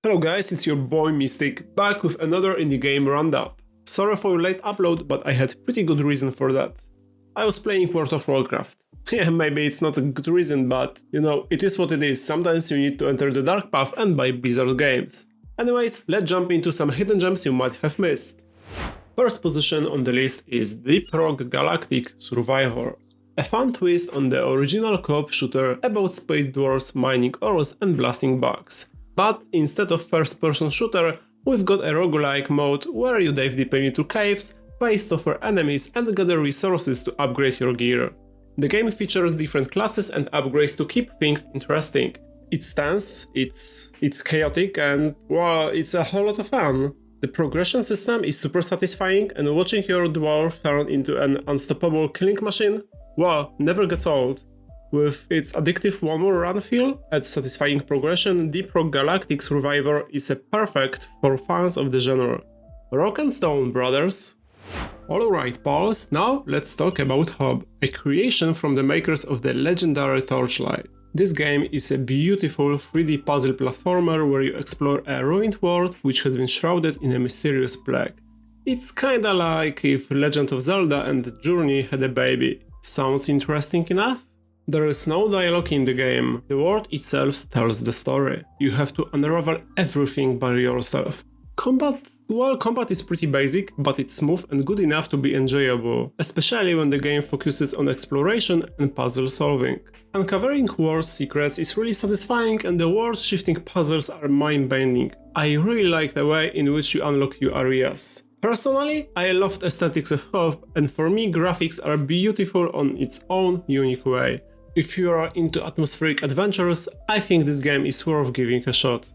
Hello guys, it's your boy Mystic, back with another indie game roundup. Sorry for late upload, but I had pretty good reason for that. I was playing World of Warcraft. Yeah, maybe it's not a good reason, but you know, it is what it is. Sometimes you need to enter the dark path and buy Blizzard games. Anyways, let's jump into some hidden gems you might have missed. First position on the list is Deep Rock Galactic Survivor. A fun twist on the original co-op shooter about space dwarves mining ores and blasting bugs. But instead of first-person shooter, we've got a roguelike mode where you dive deeper into caves, face tougher enemies and gather resources to upgrade your gear. The game features different classes and upgrades to keep things interesting. It's tense, it's chaotic, and well, it's a whole lot of fun. The progression system is super satisfying, and watching your dwarf turn into an unstoppable killing machine, well, never gets old. With its addictive one-more run feel and satisfying progression, Deep Rock Galactic Survivor is a perfect for fans of the genre. Rock and Stone, brothers! Alright pals, now let's talk about Hob, a creation from the makers of the legendary Torchlight. This game is a beautiful 3D puzzle platformer where you explore a ruined world which has been shrouded in a mysterious plague. It's kinda like if Legend of Zelda and Journey had a baby. Sounds interesting enough? There is no dialogue in the game, the world itself tells the story. You have to unravel everything by yourself. Combat is pretty basic, but it's smooth and good enough to be enjoyable, especially when the game focuses on exploration and puzzle solving. Uncovering world secrets is really satisfying and the world-shifting puzzles are mind-bending. I really like the way in which you unlock new areas. Personally, I loved aesthetics of Hob, and for me graphics are beautiful on its own unique way. If you are into atmospheric adventures, I think this game is worth giving a shot.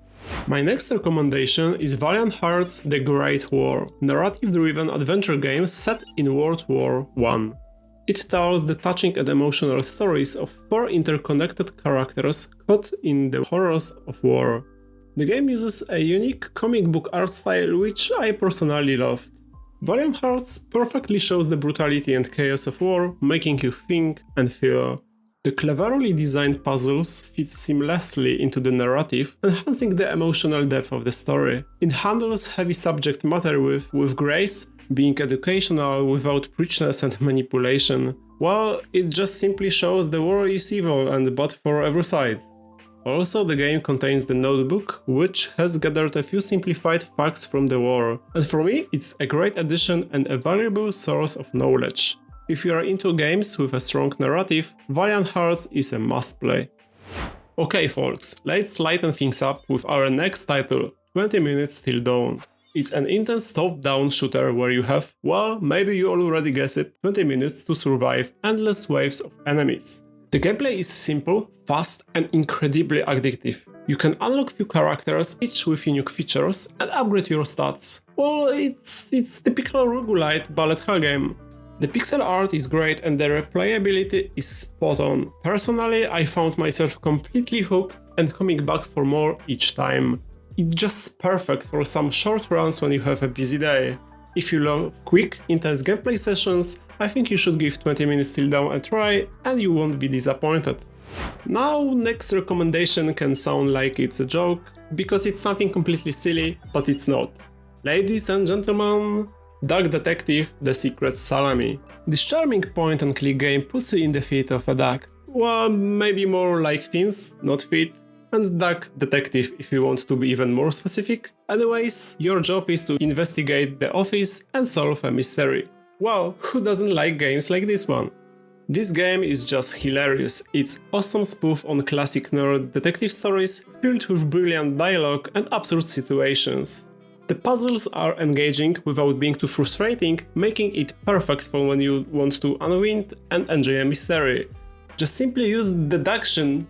My next recommendation is Valiant Hearts: The Great War, narrative-driven adventure game set in World War I. It tells the touching and emotional stories of 4 interconnected characters caught in the horrors of war. The game uses a unique comic book art style which I personally loved. Valiant Hearts perfectly shows the brutality and chaos of war, making you think and feel. The cleverly designed puzzles fit seamlessly into the narrative, enhancing the emotional depth of the story. It handles heavy subject matter with grace, being educational without preachness and manipulation. Well, it just simply shows the war is evil and bad for every side. Also, the game contains the notebook, which has gathered a few simplified facts from the war, and for me it's a great addition and a valuable source of knowledge. If you are into games with a strong narrative, Valiant Hearts is a must-play. Okay folks, let's lighten things up with our next title, 20 Minutes Till Dawn. It's an intense top-down shooter where you have, well, maybe you already guessed it, 20 minutes to survive endless waves of enemies. The gameplay is simple, fast and incredibly addictive. You can unlock few characters, each with unique features, and upgrade your stats. Well, it's typical roguelite bullet hell game. The pixel art is great and the replayability is spot on. Personally, I found myself completely hooked and coming back for more each time. It's just perfect for some short runs when you have a busy day. If you love quick, intense gameplay sessions, I think you should give 20 Minutes Till Dawn a try and you won't be disappointed. Now, next recommendation can sound like it's a joke, because it's something completely silly, but it's not. Ladies and gentlemen, Duck Detective: The Secret Salami. This charming point-and-click game puts you in the feet of a duck. Well, maybe more like fins, not feet. And Duck Detective if you want to be even more specific. Anyways, your job is to investigate the office and solve a mystery. Well, who doesn't like games like this one? This game is just hilarious. It's awesome spoof on classic nerd detective stories, filled with brilliant dialogue and absurd situations. The puzzles are engaging without being too frustrating, making it perfect for when you want to unwind and enjoy a mystery. Just simply use deduction.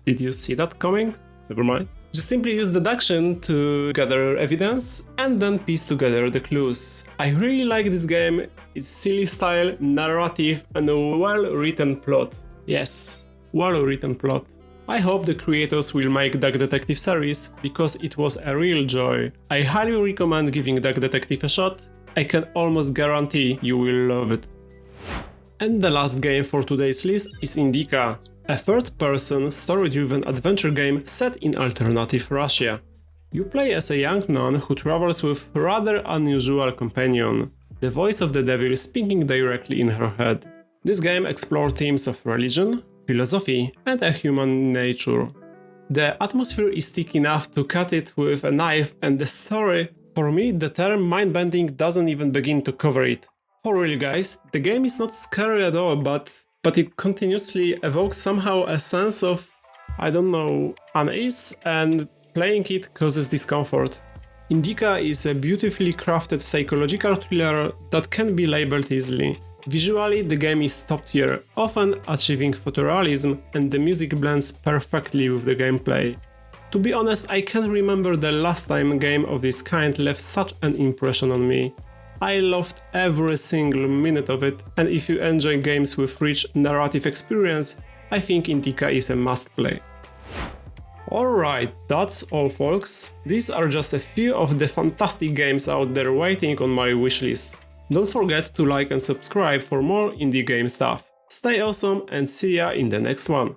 Did you see that coming? Never mind. Just simply use deduction to gather evidence and then piece together the clues. I really like this game, its silly style, narrative and a well-written plot. Yes, well-written plot. I hope the creators will make Duck Detective series, because it was a real joy. I highly recommend giving Duck Detective a shot. I can almost guarantee you will love it. And the last game for today's list is Indika. a third-person, story-driven adventure game set in alternative Russia. You play as a young nun who travels with a rather unusual companion, the voice of the devil speaking directly in her head. This game explores themes of religion, philosophy, and a human nature. The atmosphere is thick enough to cut it with a knife, and the story, for me, the term mind-bending doesn't even begin to cover it. For real guys, the game is not scary at all, but it continuously evokes somehow a sense of, I don't know, unease, and playing it causes discomfort. Indika is a beautifully crafted psychological thriller that can be labeled easily. Visually, the game is top tier, often achieving photorealism, and the music blends perfectly with the gameplay. To be honest, I can't remember the last time a game of this kind left such an impression on me. I loved every single minute of it, and if you enjoy games with rich narrative experience, I think Indika is a must-play. Alright, that's all folks. These are just a few of the fantastic games out there waiting on my wishlist. Don't forget to like and subscribe for more indie game stuff. Stay awesome and see ya in the next one.